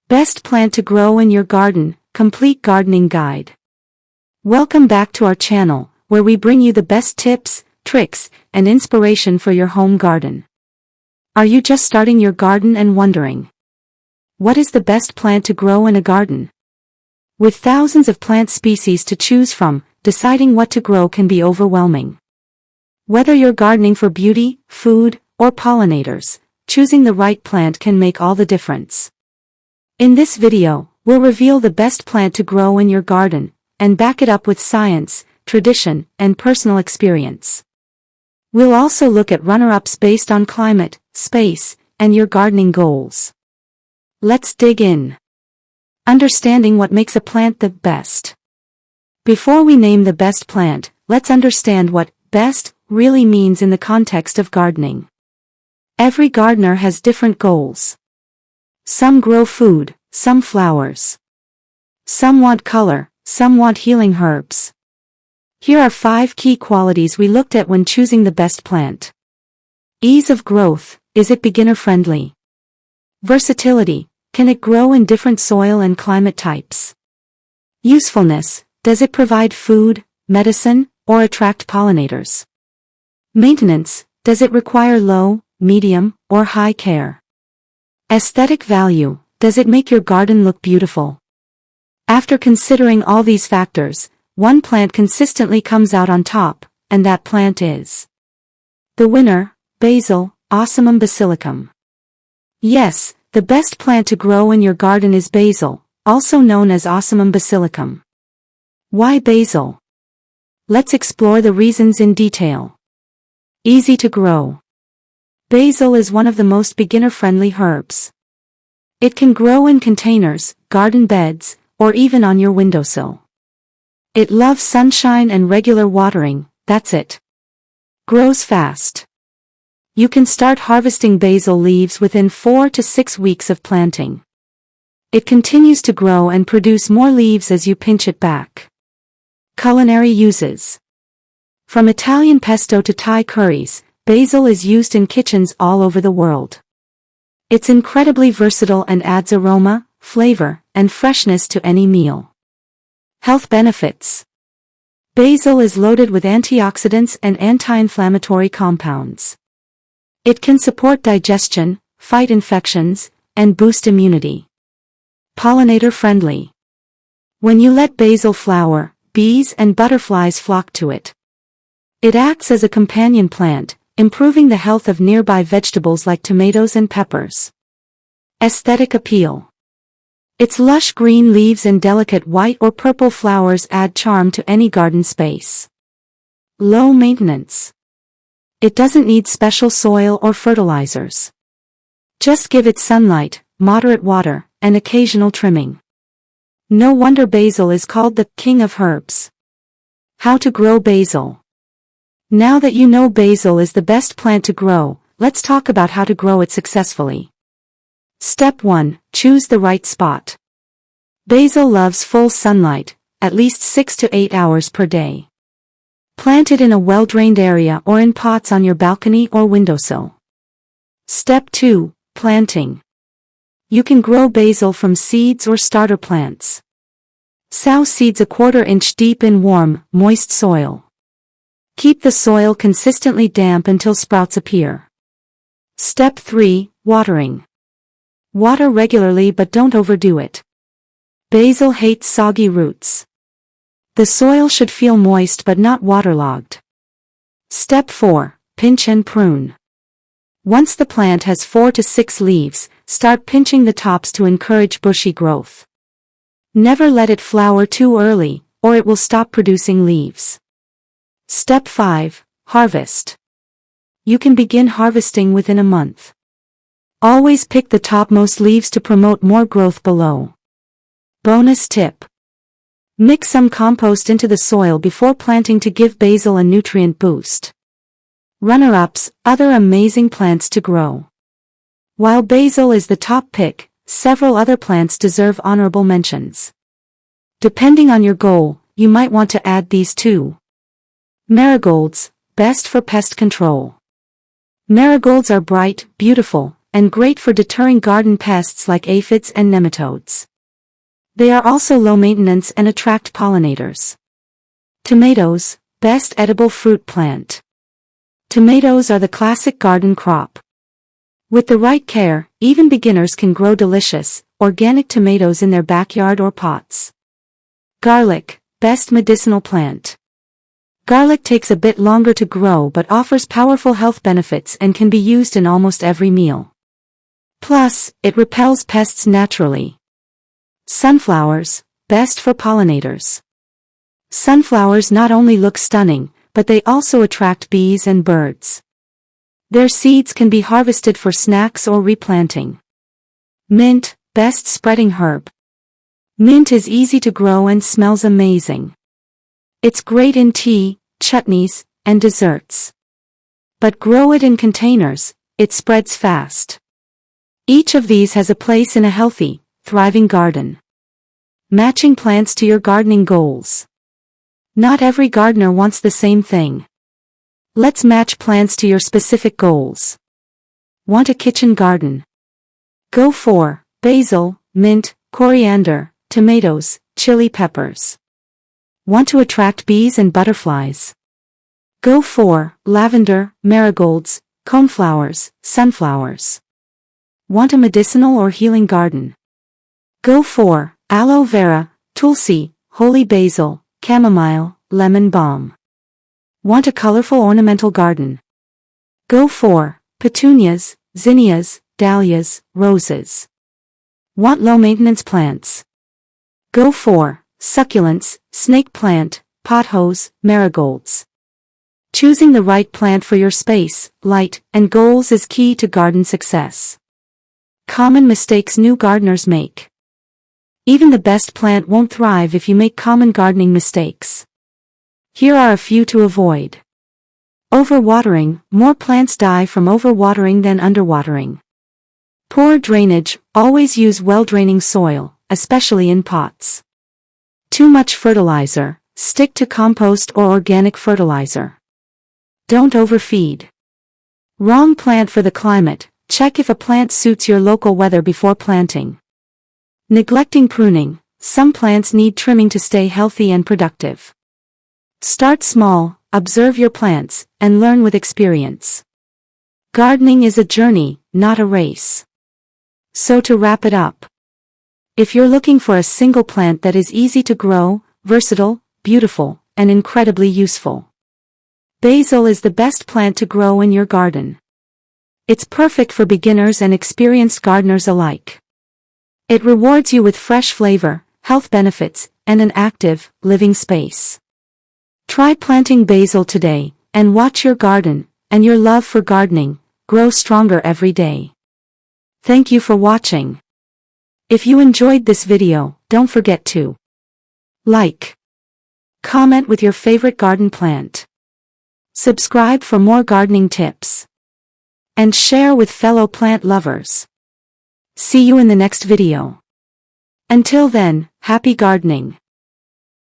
Best plant to grow in your garden, complete gardening guide. Welcome back to our channel, where we bring you the best tips, tricks, and inspiration for your home garden. Are you just starting your garden and wondering, what is the best plant to grow in a garden? With thousands of plant species to choose from, deciding what to grow can be overwhelming. Whether you're gardening for beauty, food, or pollinators, choosing the right plant can make all the difference. In this video, we'll reveal the best plant to grow in your garden, and back it up with science, tradition, and personal experience. We'll also look at runner-ups based on climate, space, and your gardening goals. Let's dig in. Understanding what makes a plant the best. Before we name the best plant, let's understand what best really means in the context of gardening. Every gardener has different goals. Some grow food, some flowers. Some want color, some want healing herbs. Here are 5 key qualities we looked at when choosing the best plant. Ease of growth, is it beginner-friendly? Versatility, can it grow in different soil and climate types? Usefulness, does it provide food, medicine, or attract pollinators? Maintenance, does it require low, medium, or high care? Aesthetic value, does it make your garden look beautiful? After considering all these factors, one plant consistently comes out on top, and that plant is the winner, Basil, Ocimum basilicum. Yes, the best plant to grow in your garden is basil, also known as Ocimum basilicum. Why basil? Let's explore the reasons in detail. Easy to grow. Basil is one of the most beginner-friendly herbs. It can grow in containers, garden beds, or even on your windowsill. It loves sunshine and regular watering, that's it. Grows fast. You can start harvesting basil leaves within 4 to 6 weeks of planting. It continues to grow and produce more leaves as you pinch it back. Culinary uses. From Italian pesto to Thai curries, basil is used in kitchens all over the world. It's incredibly versatile and adds aroma, flavor, and freshness to any meal. Health benefits. Basil is loaded with antioxidants and anti-inflammatory compounds. It can support digestion, fight infections, and boost immunity. Pollinator-friendly. When you let basil flower, bees and butterflies flock to it. It acts as a companion plant, improving the health of nearby vegetables like tomatoes and peppers. Aesthetic appeal. Its lush green leaves and delicate white or purple flowers add charm to any garden space. Low maintenance. It doesn't need special soil or fertilizers. Just give it sunlight, moderate water, and occasional trimming. No wonder basil is called the king of herbs. How to grow basil. Now that you know basil is the best plant to grow, let's talk about how to grow it successfully. Step 1. Choose the right spot. Basil loves full sunlight, at least 6 to 8 hours per day. Plant it in a well-drained area or in pots on your balcony or windowsill. Step 2. Planting. You can grow basil from seeds or starter plants. Sow seeds a 1/4 inch deep in warm, moist soil. Keep the soil consistently damp until sprouts appear. Step 3. Watering. Water regularly but don't overdo it. Basil hates soggy roots. The soil should feel moist but not waterlogged. Step 4. Pinch and prune. Once the plant has 4 to 6 leaves, start pinching the tops to encourage bushy growth. Never let it flower too early, or it will stop producing leaves. Step 5. Harvest. You can begin harvesting within a month. Always pick the topmost leaves to promote more growth below. Bonus tip. Mix some compost into the soil before planting to give basil a nutrient boost. Runner-ups, other amazing plants to grow. While basil is the top pick, several other plants deserve honorable mentions. Depending on your goal, you might want to add these too. Marigolds, best for pest control. Marigolds are bright, beautiful, and great for deterring garden pests like aphids and nematodes. They are also low maintenance and attract pollinators. Tomatoes, best edible fruit plant. Tomatoes are the classic garden crop. With the right care, even beginners can grow delicious, organic tomatoes in their backyard or pots. Garlic, best medicinal plant. Garlic takes a bit longer to grow but offers powerful health benefits and can be used in almost every meal. Plus, it repels pests naturally. Sunflowers, best for pollinators. Sunflowers not only look stunning, but they also attract bees and birds. Their seeds can be harvested for snacks or replanting. Mint, best spreading herb. Mint is easy to grow and smells amazing. It's great in tea, chutneys, and desserts. But grow it in containers, it spreads fast. Each of these has a place in a healthy, thriving garden. Matching plants to your gardening goals. Not every gardener wants the same thing. Let's match plants to your specific goals. Want a kitchen garden? Go for basil, mint, coriander, tomatoes, chili peppers. Want to attract bees and butterflies? Go for lavender, marigolds, coneflowers, sunflowers. Want a medicinal or healing garden? Go for aloe vera, tulsi, holy basil, chamomile, lemon balm. Want a colorful ornamental garden? Go for petunias, zinnias, dahlias, roses. Want low-maintenance plants? Go for succulents, snake plant, pothos, marigolds. Choosing the right plant for your space, light, and goals is key to garden success. Common mistakes new gardeners make. Even the best plant won't thrive if you make common gardening mistakes. Here are a few to avoid. Overwatering, more plants die from overwatering than underwatering. Poor drainage, always use well-draining soil, especially in pots. Too much fertilizer, stick to compost or organic fertilizer. Don't overfeed. Wrong plant for the climate, check if a plant suits your local weather before planting. Neglecting pruning, some plants need trimming to stay healthy and productive. Start small, observe your plants, and learn with experience. Gardening is a journey, not a race. So to wrap it up. If you're looking for a single plant that is easy to grow, versatile, beautiful, and incredibly useful, basil is the best plant to grow in your garden. It's perfect for beginners and experienced gardeners alike. It rewards you with fresh flavor, health benefits, and an active, living space. Try planting basil today, and watch your garden, and your love for gardening, grow stronger every day. Thank you for watching. If you enjoyed this video, don't forget to like, comment with your favorite garden plant, subscribe for more gardening tips, and share with fellow plant lovers. See you in the next video. Until then, happy gardening.